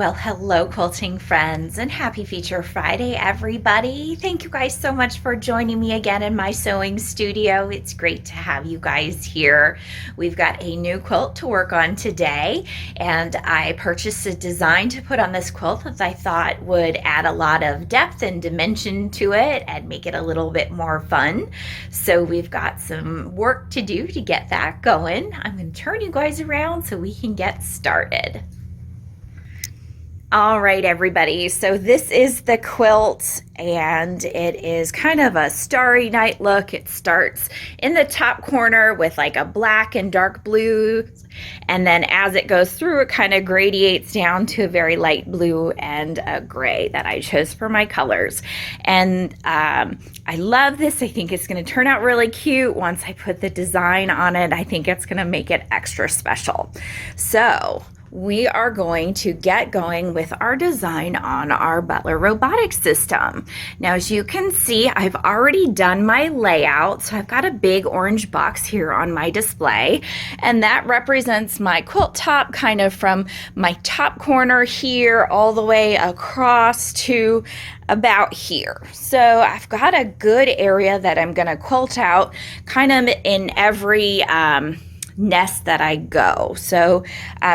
Well, hello, quilting friends, and happy Feature Friday, everybody. Thank you guys so much for joining me again in my sewing studio. It's great to have you guys here. We've got a new quilt to work on today, and I purchased a design to put on this quilt that I thought would add a lot of depth and dimension to it and make it a little bit more fun. So we've got some work to do to get that going. I'm going to turn you guys around so we can get started. All right, everybody, so this is the quilt, and it is kind of a starry night look. It starts in the top corner with like a black and dark blue, and then as it goes through, it kind of gradiates down to a very light blue and a gray that I chose for my colors. And I love this. I think it's going to turn out really cute once I put the design on it. I think it's going to make it extra special. So we are going to get going with our design on our Butler robotics system. Now, as you can see, I've already done my layout. So I've got a big orange box here on my display, and that represents my quilt top kind of from my top corner here all the way across to about here. So I've got a good area that I'm going to quilt out kind of in every nest that I go. So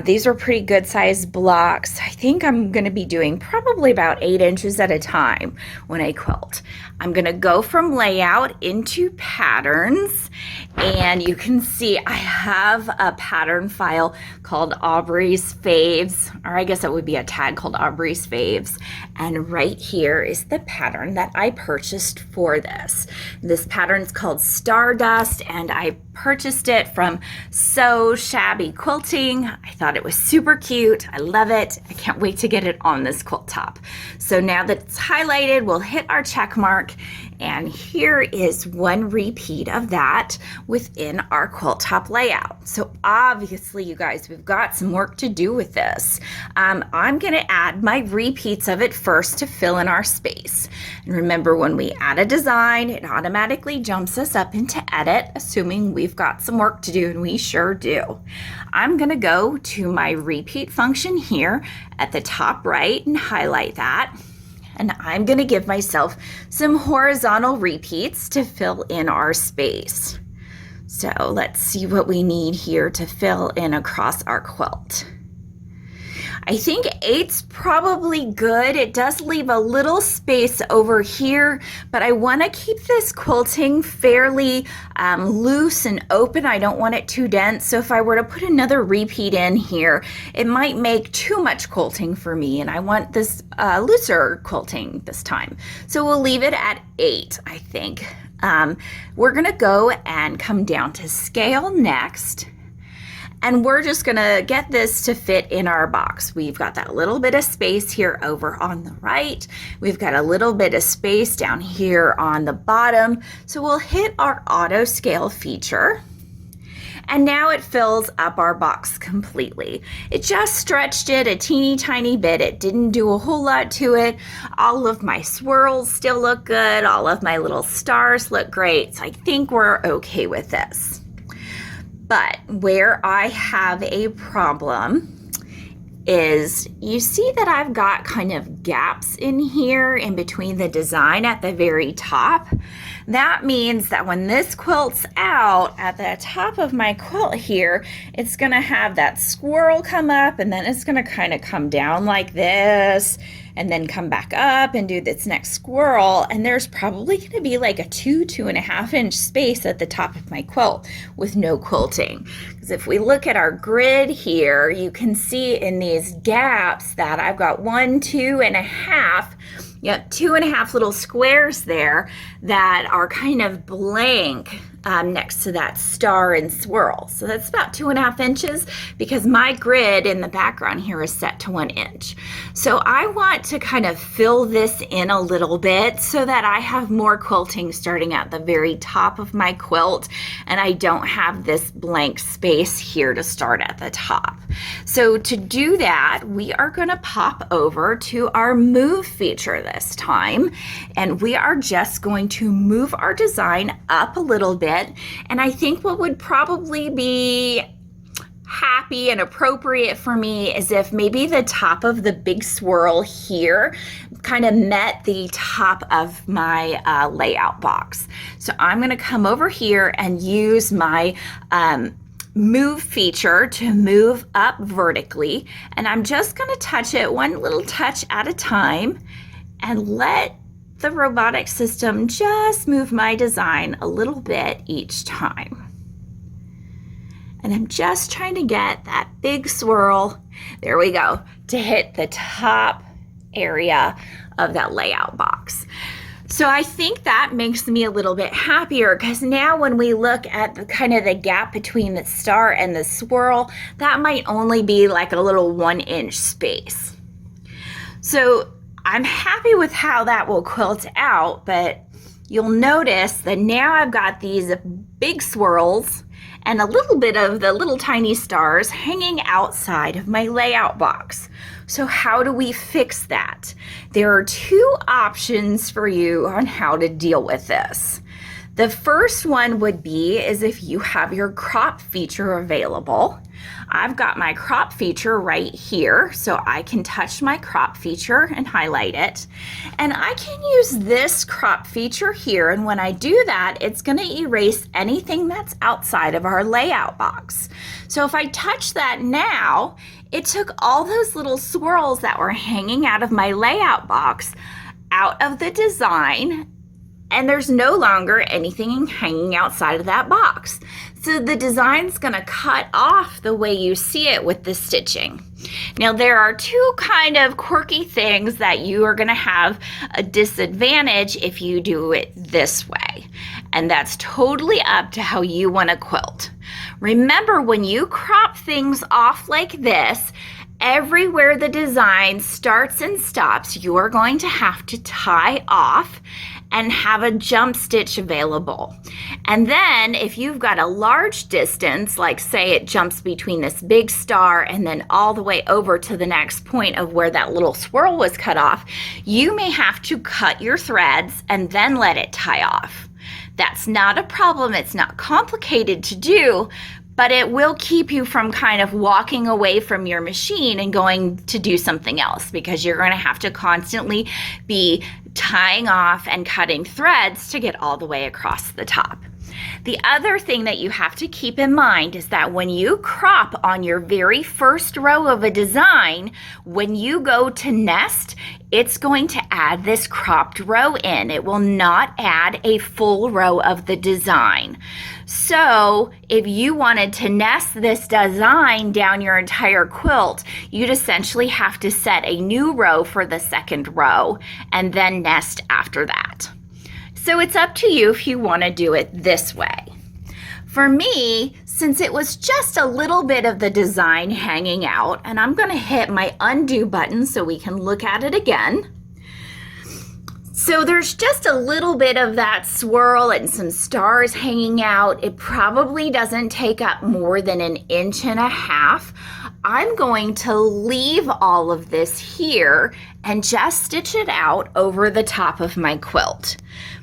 these are pretty good sized blocks. I think I'm going to be doing probably about 8 inches at a time when I quilt. I'm going to go from layout into patterns, and you can see I have a pattern file called Aubrey's Faves, or I guess it would be a tag called Aubrey's Faves. And right here is the pattern that I purchased for this. This pattern's called Stardust, and I purchased it from So Shabby Quilting. I thought it was super cute. I love it. I can't wait to get it on this quilt top. So now that it's highlighted, we'll hit our check mark, and here is one repeat of that within our quilt top layout. So obviously, you guys, we've got some work to do with this. I'm going to add my repeats of it first to fill in our space. And remember, when we add a design, it automatically jumps us up into edit, assuming we've got some work to do, and we sure do. I'm going to go to my repeat function here at the top right and highlight that. And I'm going to give myself some horizontal repeats to fill in our space. So let's see what we need here to fill in across our quilt. I think 8's probably good. It does leave a little space over here, but I want to keep this quilting fairly loose and open. I don't want it too dense. So if I were to put another repeat in here, it might make too much quilting for me, and I want this looser quilting this time. So we'll leave it at 8, I think. We're going to go and come down to scale next. And we're just gonna get this to fit in our box. We've got that little bit of space here over on the right. We've got a little bit of space down here on the bottom. So we'll hit our auto scale feature. And now it fills up our box completely. It just stretched it a teeny tiny bit. It didn't do a whole lot to it. All of my swirls still look good. All of my little stars look great. So I think we're okay with this. But where I have a problem is, you see that I've got kind of gaps in here in between the design at the very top. That means that when this quilts out at the top of my quilt here, it's gonna have that swirl come up, and then it's gonna kind of come down like this, and then come back up and do this next swirl. And there's probably gonna be like a 2.5 inch space at the top of my quilt with no quilting. Because if we look at our grid here, you can see in these gaps that I've got 1, 2.5, yep, 2.5 little squares there that are kind of blank next to that star and swirl. So that's about 2.5 inches, because my grid in the background here is set to 1 inch. So I want to kind of fill this in a little bit so that I have more quilting starting at the very top of my quilt, and I don't have this blank space here to start at the top. So to do that, we are going to pop over to our move feature this time, and we are just going to move our design up a little bit. And I think what would probably be happy and appropriate for me is if maybe the top of the big swirl here kind of met the top of my layout box. So I'm going to come over here and use my move feature to move up vertically, and I'm just going to touch it one little touch at a time and let the robotic system just move my design a little bit each time. And I'm just trying to get that big swirl, there we go, to hit the top area of that layout box. So I think that makes me a little bit happier, because now when we look at the kind of the gap between the star and the swirl, that might only be like a little 1-inch space. So I'm happy with how that will quilt out, but you'll notice that now I've got these big swirls and a little bit of the little tiny stars hanging outside of my layout box. So how do we fix that? There are two options for you on how to deal with this. The first one would be is if you have your crop feature available. I've got my crop feature right here, so I can touch my crop feature and highlight it. And I can use this crop feature here, and when I do that, it's going to erase anything that's outside of our layout box. So if I touch that now, it took all those little swirls that were hanging out of my layout box out of the design, and there's no longer anything hanging outside of that box. So the design's gonna cut off the way you see it with the stitching. Now there are two kind of quirky things that you are gonna have a disadvantage if you do it this way. And that's totally up to how you wanna quilt. Remember, when you crop things off like this, everywhere the design starts and stops, you are going to have to tie off and have a jump stitch available. And then if you've got a large distance, like say it jumps between this big star and then all the way over to the next point of where that little swirl was cut off, you may have to cut your threads and then let it tie off. That's not a problem. It's not complicated to do, but it will keep you from kind of walking away from your machine and going to do something else, because you're going to have to constantly be tying off and cutting threads to get all the way across the top. The other thing that you have to keep in mind is that when you crop on your very first row of a design, when you go to nest, it's going to add this cropped row in. It will not add a full row of the design. So if you wanted to nest this design down your entire quilt, you'd essentially have to set a new row for the second row and then nest after that. So it's up to you if you want to do it this way. For me, since it was just a little bit of the design hanging out, and I'm going to hit my undo button so we can look at it again. So there's just a little bit of that swirl and some stars hanging out. It probably doesn't take up more than 1.5 inches. I'm going to leave all of this here and just stitch it out over the top of my quilt.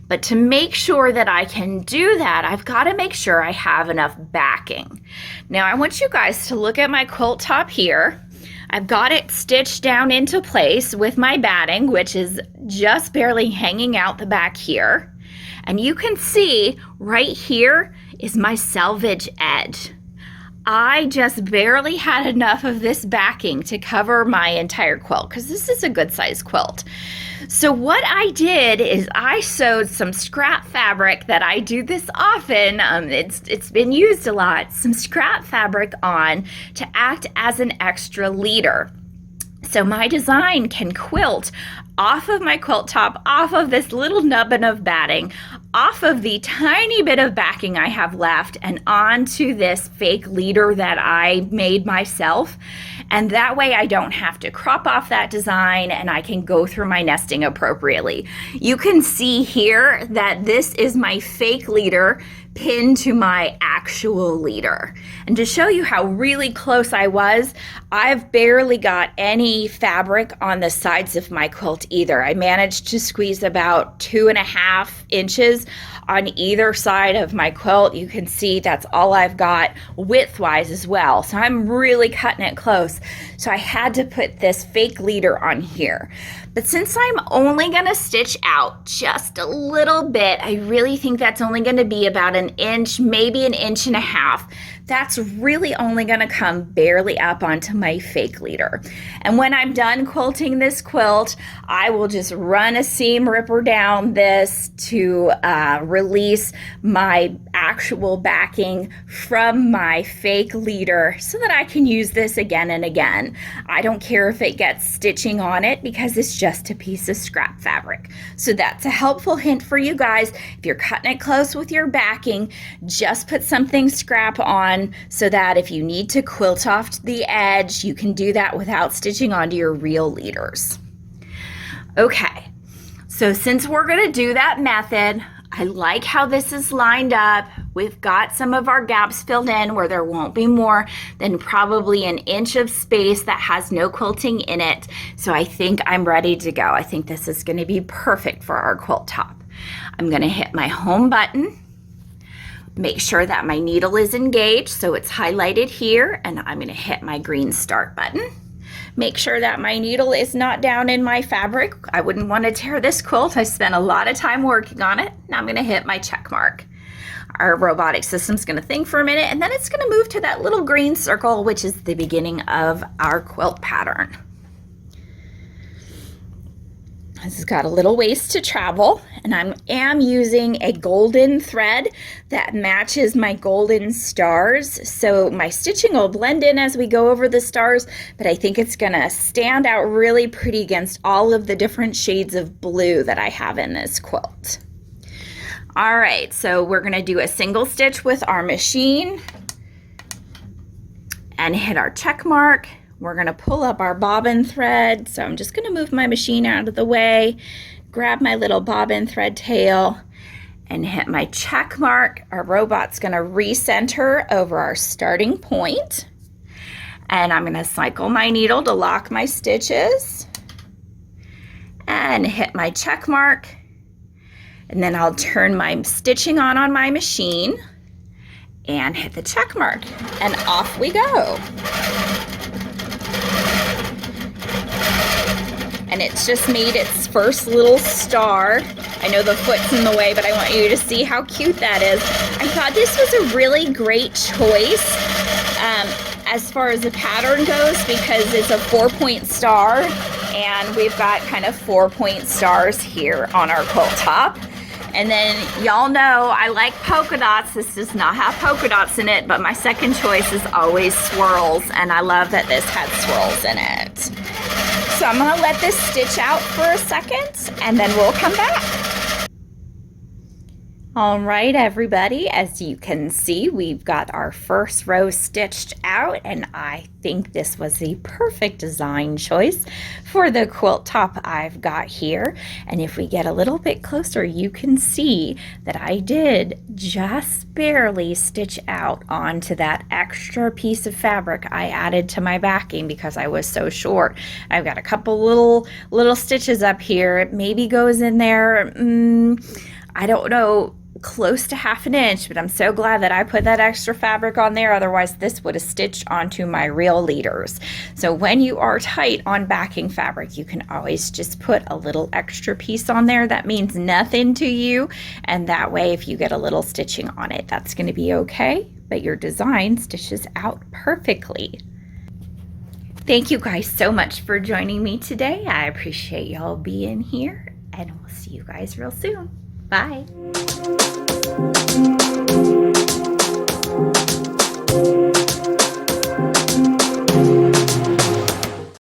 But to make sure that I can do that, I've got to make sure I have enough backing. Now I want you guys to look at my quilt top here. I've got it stitched down into place with my batting, which is just barely hanging out the back here. And you can see right here is my selvage edge. I just barely had enough of this backing to cover my entire quilt, because this is a good size quilt. So what I did is I sewed some scrap fabric that I do this often. It's been used a lot. Some scrap fabric on to act as an extra leader. So my design can quilt off of my quilt top, off of this little nubbin of batting, off of the tiny bit of backing I have left, and onto this fake leader that I made myself. And that way I don't have to crop off that design, and I can go through my nesting appropriately. You can see here that this is my fake leader pinned to my actual leader. And to show you how really close I was, I've barely got any fabric on the sides of my quilt either. I managed to squeeze about 2.5 inches on either side of my quilt. You can see that's all I've got width-wise as well. So I'm really cutting it close. So I had to put this fake leader on here. But since I'm only gonna stitch out just a little bit, I really think that's only gonna be about 1 inch, maybe 1.5 inches. That's really only gonna come barely up onto my fake leader. And when I'm done quilting this quilt, I will just run a seam ripper down this to release my actual backing from my fake leader so that I can use this again and again. I don't care if it gets stitching on it because it's just a piece of scrap fabric. So that's a helpful hint for you guys. If you're cutting it close with your backing, just put something scrap on so that if you need to quilt off the edge, you can do that without stitching onto your real leaders. Okay, so since we're gonna do that method, I like how this is lined up. We've got some of our gaps filled in where there won't be more than probably 1 inch of space that has no quilting in it. So I think I'm ready to go. I think this is gonna be perfect for our quilt top. I'm gonna hit my home button. Make sure that my needle is engaged so it's highlighted here, and I'm gonna hit my green start button. Make sure that my needle is not down in my fabric. I wouldn't want to tear this quilt. I spent a lot of time working on it. Now I'm gonna hit my check mark. Our robotic system's gonna think for a minute, and then it's gonna move to that little green circle, which is the beginning of our quilt pattern. This has got a little ways to travel, and I am using a golden thread that matches my golden stars. So my stitching will blend in as we go over the stars, but I think it's gonna stand out really pretty against all of the different shades of blue that I have in this quilt. All right, so we're gonna do a single stitch with our machine and hit our check mark. We're gonna pull up our bobbin thread. So I'm just gonna move my machine out of the way, grab my little bobbin thread tail, and hit my check mark. Our robot's gonna recenter over our starting point. And I'm gonna cycle my needle to lock my stitches and hit my check mark. And then I'll turn my stitching on my machine and hit the check mark, and off we go. And it's just made its first little star. I know the foot's in the way, but I want you to see how cute that is. I thought this was a really great choice as far as the pattern goes, because it's a 4-point star, and we've got kind of 4-point stars here on our quilt top. And then y'all know I like polka dots. This does not have polka dots in it, but my second choice is always swirls, and I love that this had swirls in it. So I'm gonna let this stitch out for a second, and then we'll come back. All right, everybody, as you can see, we've got our first row stitched out, and I think this was the perfect design choice for the quilt top I've got here. And if we get a little bit closer, you can see that I did just barely stitch out onto that extra piece of fabric I added to my backing because I was so short. I've got a couple little stitches up here. It maybe goes in there, I don't know, close to 1/2 inch, but I'm so glad that I put that extra fabric on there. Otherwise this would have stitched onto my real leaders. So when you are tight on backing fabric, you can always just put a little extra piece on there that means nothing to you, and that way if you get a little stitching on it, that's going to be okay, but your design stitches out perfectly. Thank you guys so much for joining me today. I appreciate y'all being here, and we'll see you guys real soon. Bye.